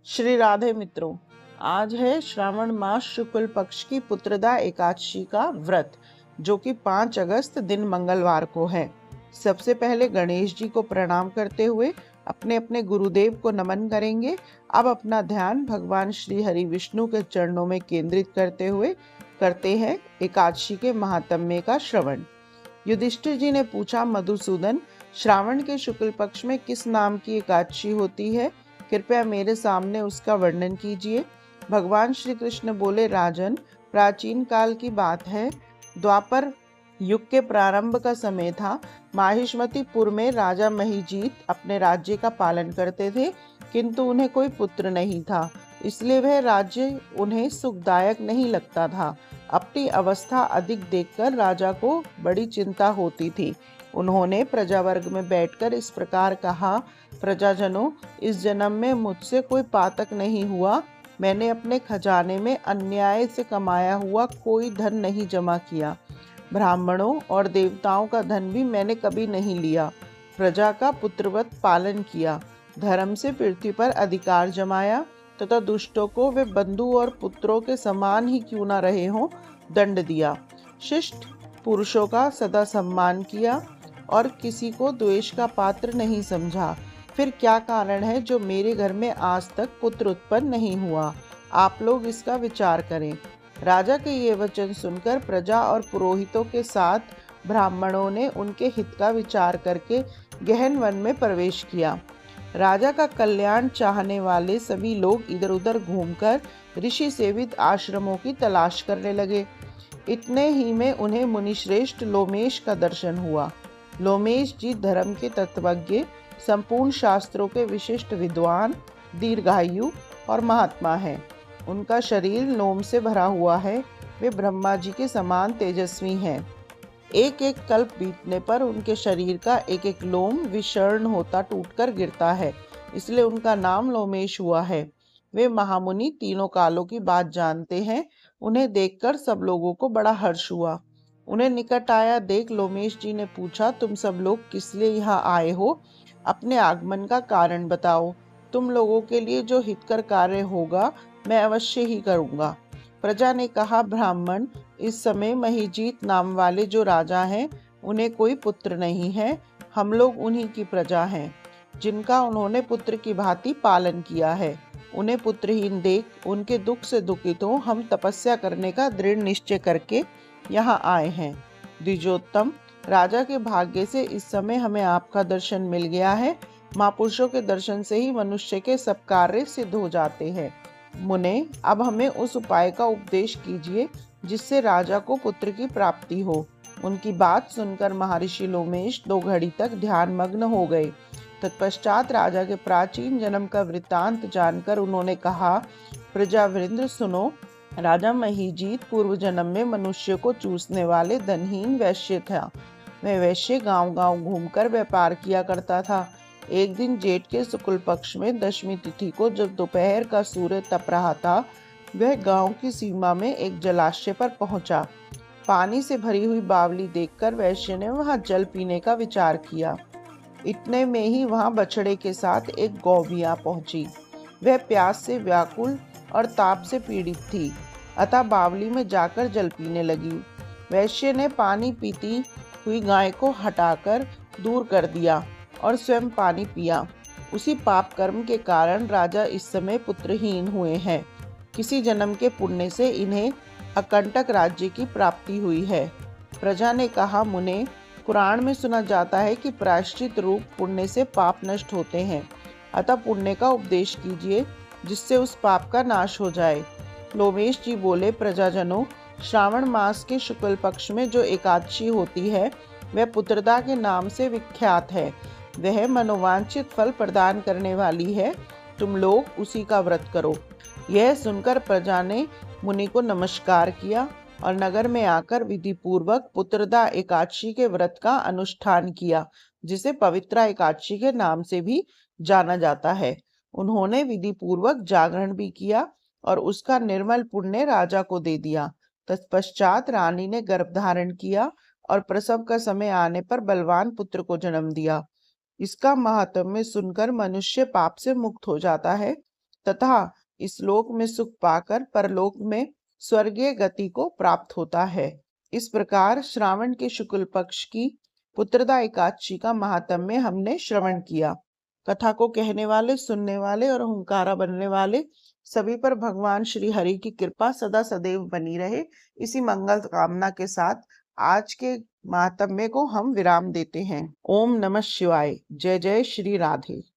श्री राधे मित्रों, आज है श्रावण मास शुक्ल पक्ष की पुत्रदा एकादशी का व्रत, जो कि 5 अगस्त दिन मंगलवार को है। सबसे पहले गणेश जी को प्रणाम करते हुए अपने अपने गुरुदेव को नमन करेंगे। अब अपना ध्यान भगवान श्री हरि विष्णु के चरणों में केंद्रित करते हुए करते हैं एकादशी के महात्म्य का श्रवण। युधिष्ठिर जी ने पूछा, मधुसूदन, श्रावण के शुक्ल पक्ष में किस नाम की एकादशी होती है? कृपया मेरे सामने उसका वर्णन कीजिए। भगवान श्री कृष्ण बोले, राजन, प्राचीन काल की बात है। द्वापर युग के प्रारंभ का समय था। माहिष्मतीपुर में राजा महीजीत अपने राज्य का पालन करते थे, किंतु उन्हें कोई पुत्र नहीं था, इसलिए वह राज्य उन्हें सुखदायक नहीं लगता था। अपनी अवस्था अधिक देखकर राजा को बड़ी चिंता होती थी। उन्होंने प्रजावर्ग में बैठकर इस प्रकार कहा, प्रजाजनों, इस जन्म में मुझसे कोई पातक नहीं हुआ। मैंने अपने खजाने में अन्याय से कमाया हुआ कोई धन नहीं जमा किया। ब्राह्मणों और देवताओं का धन भी मैंने कभी नहीं लिया। प्रजा का पुत्रवत पालन किया, धर्म से पृथ्वी पर अधिकार जमाया तथा दुष्टों को वे बंधु और पुत्रों के समान ही क्यों न रहे हों दंड दिया। शिष्ट पुरुषों का सदा सम्मान किया और किसी को द्वेष का पात्र नहीं समझा। फिर क्या कारण है जो मेरे घर में आज तक पुत्र उत्पन्न नहीं हुआ? आप लोग इसका विचार करें। राजा के ये वचन सुनकर प्रजा और पुरोहितों के साथ ब्राह्मणों ने उनके हित का विचार करके गहन वन में प्रवेश किया। राजा का कल्याण चाहने वाले सभी लोग इधर उधर घूमकर ऋषि सेवित आश्रमों की तलाश करने लगे। इतने ही में उन्हें मुनिश्रेष्ठ लोमेश का दर्शन हुआ। लोमेश जी धर्म के तत्वज्ञ, संपूर्ण शास्त्रों के विशिष्ट विद्वान, दीर्घायु और महात्मा हैं। उनका शरीर लोम से भरा हुआ है। वे ब्रह्मा जी के समान तेजस्वी हैं। एक एक कल्प बीतने पर उनके शरीर का एक एक लोम विषर्ण होता टूटकर गिरता है, इसलिए उनका नाम लोमेश हुआ है। वे महामुनि तीनों कालों की बात जानते हैं। उन्हें देखकर सब लोगों को बड़ा हर्ष हुआ। उन्हें निकट आया देख लोमेश जी ने पूछा, तुम सब लोग किस लिए यहाँ आए हो? अपने आगमन का कारण बताओ। तुम लोगों के लिए जो हितकर कार्य होगा मैं अवश्य ही करूँगा। प्रजा ने कहा, ब्राह्मण, इस समय महीजीत नाम वाले जो राजा हैं, उन्हें कोई पुत्र नहीं है। हम लोग उन्हीं की प्रजा हैं, जिनका उन्होंने पुत्र की भांति पालन किया है। उन्हें पुत्रहीन देख उनके दुख से दुखित हो हम तपस्या करने का दृढ़ निश्चय करके यहाँ आए हैं। द्विजोत्तम, राजा के भाग्य से इस समय हमें आपका दर्शन मिल गया है। महापुरुषों के दर्शन से ही मनुष्य के सब कार्य सिद्ध हो जाते हैं। मुने, अब हमें उस उपाय का उपदेश कीजिए जिससे राजा को पुत्र की प्राप्ति हो। उनकी बात सुनकर महर्षि लोमेश 2 घड़ी तक ध्यान मग्न हो गए। तत्पश्चात राजा के प्राचीन जन्म का वृत्तांत जानकर उन्होंने कहा, प्रजावृंद सुनो। राजा महीजीत पूर्व जन्म में मनुष्य को चूसने वाले धनहीन वैश्य था। वह वैश्य गांव-गांव घूमकर व्यापार किया करता था। एक दिन जेठ के शुक्ल पक्ष में दशमी तिथि को जब दोपहर का सूर्य तप रहा था, वह गांव की सीमा में एक जलाशय पर पहुंचा। पानी से भरी हुई बावली देखकर वैश्य ने वहां जल पीने का विचार किया। इतने में ही वहां बछड़े के साथ एक गौविया पहुंची। वह प्यास से व्याकुल और ताप से पीड़ित थी, अतः बावली में जाकर जल पीने लगी। वैश्य ने पानी पीती हुई गाय को हटाकर दूर कर दिया और स्वयं पानी पिया। उसी पाप कर्म के कारण राजा इस समय पुत्रहीन हुए हैं। किसी जन्म के पुण्य से इन्हें अकंटक राज्य की प्राप्ति हुई है। प्रजा ने कहा, मुने, पुराण में सुना जाता है कि प्रायश्चित रूप पुण्य से पाप नष्ट होते हैं, अतः पुण्य का उपदेश कीजिए जिससे उस पाप का नाश हो जाए। लोमेश जी बोले, प्रजाजनों, श्रावण मास के शुक्ल पक्ष में जो एकादशी होती है वह पुत्रदा के नाम से विख्यात है। वह मनोवांछित फल प्रदान करने वाली है। तुम लोग उसी का व्रत करो। यह सुनकर प्रजा ने मुनि को नमस्कार किया और नगर में आकर विधि पूर्वक पुत्रदा एकादशी के व्रत का अनुष्ठान किया, जिसे पवित्रा एकादशी के नाम से भी जाना जाता है। उन्होंने विधि पूर्वक जागरण भी किया और उसका निर्मल पुण्य राजा को दे दिया। तत्पश्चात रानी ने गर्भ धारण किया और प्रसव का समय आने पर बलवान पुत्र को जन्म दिया। इसका महात्म्य सुनकर मनुष्य पाप से मुक्त हो जाता है तथा इस लोक में सुख पाकर परलोक में स्वर्गीय गति को प्राप्त होता है। इस प्रकार श्रावण के शुक्ल पक्ष की पुत्रदा एकादशी का महात्म्य हमने श्रवण किया। कथा को कहने वाले, सुनने वाले और हुंकारा बनने वाले सभी पर भगवान श्री हरि की कृपा सदा सदैव बनी रहे, इसी मंगल कामना के साथ आज के महात्म्य को हम विराम देते हैं। ओम नमः शिवाय। जय जय श्री राधे।